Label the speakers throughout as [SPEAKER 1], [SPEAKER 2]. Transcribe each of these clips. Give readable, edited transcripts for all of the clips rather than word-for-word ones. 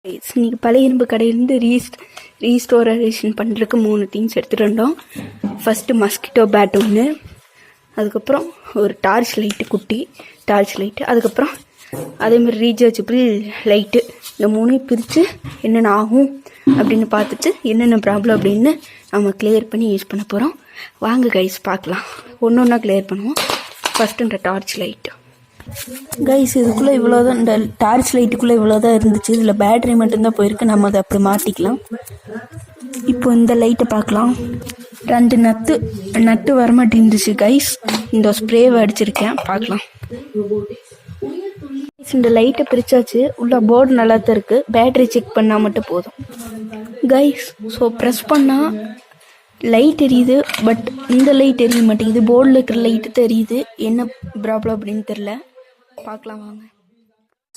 [SPEAKER 1] இன்னைக்கு பழைய இரும்பு கடையிலேருந்து ரீஸ்டோரேஷன் பண்ணுறதுக்கு 3 திங்ஸ் எடுத்துகிட்டு வந்தோம். ஃபஸ்ட்டு மஸ்கிட்டோ பேட் ஒன்று, அதுக்கப்புறம் ஒரு டார்ச் லைட்டு, குட்டி டார்ச் லைட்டு, அதுக்கப்புறம் அதேமாதிரி ரீசார்ஜபிள் லைட்டு. இந்த 3 பிரித்து என்னென்ன ஆகும் அப்படின்னு பார்த்துட்டு என்னென்ன ப்ராப்ளம் அப்படின்னு நம்ம கிளியர் பண்ணி யூஸ் பண்ண போகிறோம். வாங்க கைஸ் பார்க்கலாம், ஒன்று ஒன்றா கிளியர் பண்ணுவோம். ஃபஸ்ட்டு இந்த டார்ச் லைட்டு கைஸ், இதுக்குள்ளே இவ்வளோதான், இந்த டார்ச் லைட்டுக்குள்ளே இவ்வளோதான் இருந்துச்சு. இதில் பேட்டரி மட்டும்தான் போயிருக்கு, நம்ம அதை அப்படி மாற்றிக்கலாம். இப்போ இந்த லைட்டை பார்க்கலாம். 2 நட்டு வரமாட்டேந்துச்சு கைஸ். இந்த ஸ்ப்ரேவை அடிச்சிருக்கேன், பார்க்கலாம். இந்த லைட்டை பிரிச்சாச்சு, உள்ள போர்டு நல்லா தான் இருக்குது. பேட்டரி செக் பண்ணால் மட்டும் போதும் கைஸ். ஸோ ப்ரெஸ் பண்ணால் லைட் எரியுது, பட் இந்த லைட் எரிய மாட்டேங்குது. போர்டில் இருக்கிற லைட்டு தெரியுது, என்ன ப்ராப்ளம் அப்படின்னு தெரில, பார்க்கலாம் வாங்க.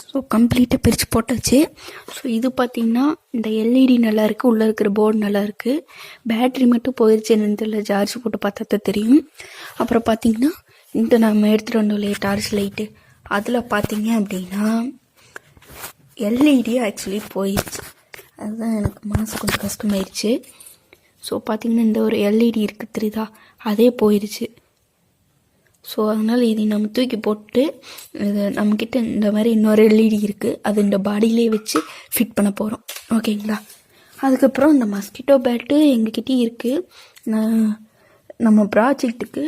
[SPEAKER 1] ஸோ கம்ப்ளீட்டாக பிரித்து போட்டாச்சு. ஸோ இது பார்த்திங்கன்னா இந்த எல்இடி நல்லா இருக்குது, உள்ளே இருக்கிற போர்டு நல்லா இருக்குது. பேட்ரி மட்டும் போயிடுச்சு என்னன்னு தெரியல, சார்ஜ் போட்டு பார்த்தா தான் தெரியும். அப்புறம் பார்த்திங்கன்னா இந்த நம்ம எடுத்துகிட்டு வந்தோம் இல்லையா டார்ச் லைட்டு, அதில் பார்த்திங்க அப்படின்னா எல்இடி ஆக்சுவலி போயிடுச்சு. அதுதான் எனக்கு மனசு கொஞ்சம் கஷ்டமாயிடுச்சு. ஸோ பார்த்திங்கன்னா இந்த ஒரு எல்இடி இருக்குது தெரியுதா, அதே போயிடுச்சு. ஸோ அதனால் இதை நம்ம தூக்கி போட்டு இது நம்மக்கிட்ட இந்த மாதிரி இன்னொரு எல்இடி இருக்குது, அது இந்த பாடியிலே வச்சு ஃபிட் பண்ண போகிறோம். ஓகேங்களா. அதுக்கப்புறம் இந்த மஸ்கிட்டோ பேட்டு எங்ககிட்டே இருக்குது. நம்ம ப்ராஜெக்ட்டுக்கு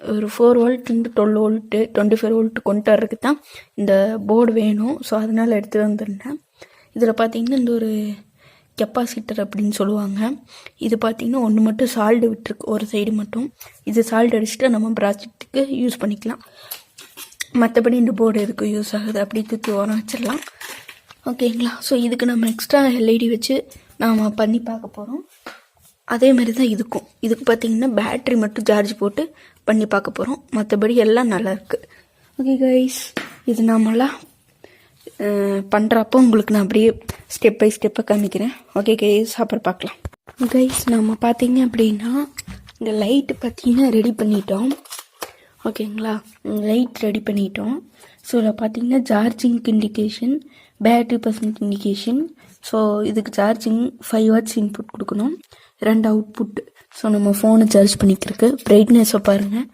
[SPEAKER 1] ஒரு 4 வோல்ட்லேருந்து 12 வோல்ட்டு 25 வோல்ட்டு கொண்டு வர்றதுக்கு தான் இந்த போர்டு வேணும். ஸோ அதனால் எடுத்துகிட்டு வந்துருந்தேன். இதில் பார்த்திங்கன்னா இந்த ஒரு கெப்பாசிட்டர் அப்படின்னு சொல்லுவாங்க. இது பார்த்திங்கன்னா ஒன்று மட்டும் சால்டு விட்டுருக்கு, ஒரு சைடு மட்டும். இது சால்டு அடிச்சுட்டு நம்ம ப்ராஜெக்ட்டுக்கு யூஸ் பண்ணிக்கலாம். மற்றபடி இந்த போர்டு எதுக்கு யூஸ் ஆகுது அப்படி தூக்கி ஓரம் வச்சிடலாம். ஓகேங்களா. ஸோ இதுக்கு நம்ம எக்ஸ்ட்ரா எல்இடி வச்சு நாம் பண்ணி பார்க்க போகிறோம். அதே மாதிரி தான் இதுக்கு பார்த்திங்கன்னா பேட்ரி மட்டும் சார்ஜ் போட்டு பண்ணி பார்க்க போகிறோம். மற்றபடி எல்லாம் நல்லாயிருக்கு. ஓகே கைஸ், இது நாமெல்லாம் பண்ணுறப்போ உங்களுக்கு நான் அப்படியே ஸ்டெப் பை ஸ்டெப்பாக காமிக்கிறேன். ஓகே கைஸ், அப்புறம் பார்க்கலாம். கைஸ், நம்ம பார்த்தீங்க அப்படின்னா இந்த லைட்டு பார்த்தீங்கன்னா ரெடி பண்ணிட்டோம். ஓகேங்களா, லைட் ரெடி பண்ணிட்டோம். ஸோ இதில் பார்த்தீங்கன்னா சார்ஜிங்க்கு indication, battery percent indication. So இதுக்கு சார்ஜிங் 5 வாட்ஸ் இன்புட் கொடுக்கணும், 2 அவுட்புட். ஸோ நம்ம ஃபோனை சார்ஜ் பண்ணிக்கிறதுக்கு பிரைட்னஸை பாருங்கள்.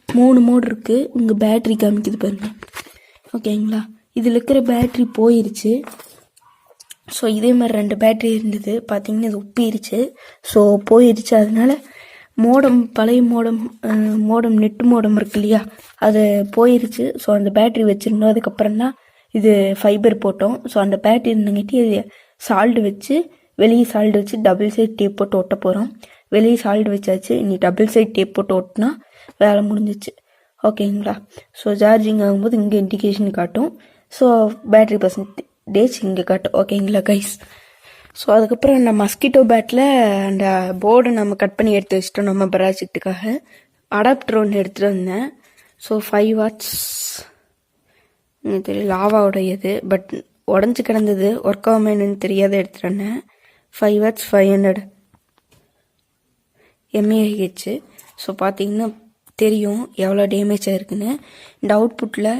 [SPEAKER 1] மூணு மோடு இருக்குது, இங்கே பேட்ரி காமிக்குது பாருங்கள். ஓகேங்களா, இதில் இருக்கிற பேட்ரி போயிருச்சு. ஸோ இதே மாதிரி 2 பேட்ரி இருந்தது, பார்த்திங்கன்னா இது உப்பிருச்சு. ஸோ போயிருச்சு. அதனால மோடம், பழைய மோடம் நெட்டு மோடம் இருக்கு இல்லையா, அது போயிருச்சு. ஸோ அந்த பேட்ரி வச்சுருந்தோம். அதுக்கப்புறம் தான் இது ஃபைபர் போட்டோம். ஸோ அந்த பேட்ரி இருந்தங்கிட்டு இது சால்டு வச்சு, வெளியே சால்டு வச்சு டபுள் சைட் டேப் போட்டு ஒட்ட போகிறோம். வெளியே சால்டு வச்சாச்சு, இனி டபுள் சைட் டேப் போட்டு ஒட்டினா வேலை முடிஞ்சிச்சு. ஓகேங்களா. ஸோ சார்ஜிங் ஆகும்போது இங்கே இண்டிகேஷன் காட்டும். ஸோ பேட்ரி பர்சன்டேஜ் இங்கே காட்டும். ஓகேங்களா கைஸ். ஸோ அதுக்கப்புறம் அந்த மஸ்கிட்டோ பேட்டில் அந்த போர்டை நம்ம கட் பண்ணி எடுத்து வச்சிட்டோம். நம்ம ப்ராஜெக்ட்டுக்காக அடாப்டர் ஒன்று எடுத்துகிட்டு வந்தேன். ஸோ 5 வாட்ஸ் தெரியல, லாவாவுடையது, பட் உடஞ்சி கிடந்தது, ஒர்க் ஆகாமல் என்னன்னு தெரியாத எடுத்துகிட்டு வந்தேன். 5 வாட்ஸ் 500 mAh. ஸோ பார்த்தீங்கன்னா தெரியும் எவ்வளோ டேமேஜ் ஆகிருக்குன்னு. இந்த அவுட்புட்டில்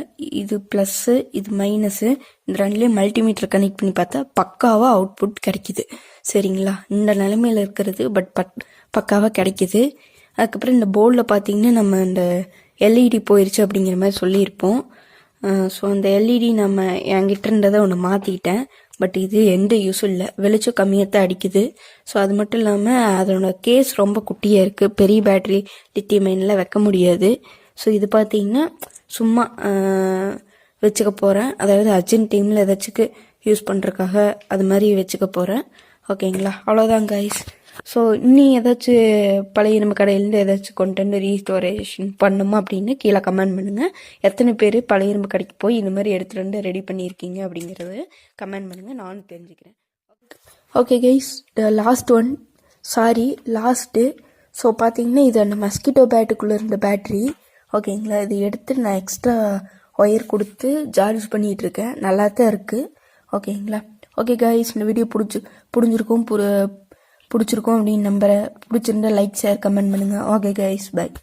[SPEAKER 1] இது ப்ளஸ்ஸு, இது மைனஸு, இந்த 2லேயும் மல்டிமீட்டர் கனெக்ட் பண்ணி பார்த்தா பக்காவாக அவுட்புட் கிடைக்கிது. சரிங்களா, இந்த நிலைமையில் இருக்கிறது, பட் பக்காவாக கிடைக்கிது. அதுக்கப்புறம் இந்த போர்டில் பார்த்தீங்கன்னா நம்ம இந்த எல்இடி போயிடுச்சு அப்படிங்கிற மாதிரி சொல்லியிருப்போம். ஸோ அந்த எல்இடி நம்ம என்கிட்ட இருந்ததை ஒன்று மாற்றிக்கிட்டேன். பட் இது எந்த யூஸும் இல்லை, வெளிச்சம் கம்மியாக தான் அடிக்குது. ஸோ அது மட்டும் இல்லாமல் அதோட கேஸ் ரொம்ப குட்டியாக இருக்குது, பெரிய பேட்ரி லித்தியம் அயனில் வைக்க முடியாது. ஸோ இது பார்த்தீங்கன்னா சும்மா வச்சுக்க போகிறேன், அதாவது அர்ஜென்ட் டைமில் ஏதாச்சுக்கு யூஸ் பண்ணுறதுக்காக அது மாதிரி வச்சுக்க போகிறேன். ஓகேங்களா, அவ்வளோதான் கைஸ். ஸோ இன்னி ஏதாச்சும் பழைய நம்ம கடையிலேருந்து ஏதாச்சும் கொண்டு வந்து ரீஸ்டோரேஷன் பண்ணுமா அப்படின்னு கீழே கமெண்ட் பண்ணுங்கள். எத்தனை பேர் பழைய இரும்பு கடைக்கு போய் இந்த மாதிரி எடுத்துகிட்டு வந்து ரெடி பண்ணியிருக்கீங்க அப்படிங்கிறது கமெண்ட் பண்ணுங்கள், நானும் தெரிஞ்சுக்கிறேன். Okay guys, last. ஸோ பார்த்தீங்கன்னா இது அந்த மஸ்கிட்டோ பேட்டுக்குள்ளே இருந்த பேட்ரி. ஓகேங்களா, இது எடுத்து நான் எக்ஸ்ட்ரா ஒயர் கொடுத்து சார்ஜ் பண்ணிகிட்ருக்கேன். நல்லா தான் இருக்குது. ஓகேங்களா. ஓகே கைஸ், இந்த வீடியோ பிடிச்சிருக்கும் அப்படின்னு நம்புகிறேன். பிடிச்சிருந்தா லைக், ஷேர், கமெண்ட் பண்ணுங்கள். Okay guys, by.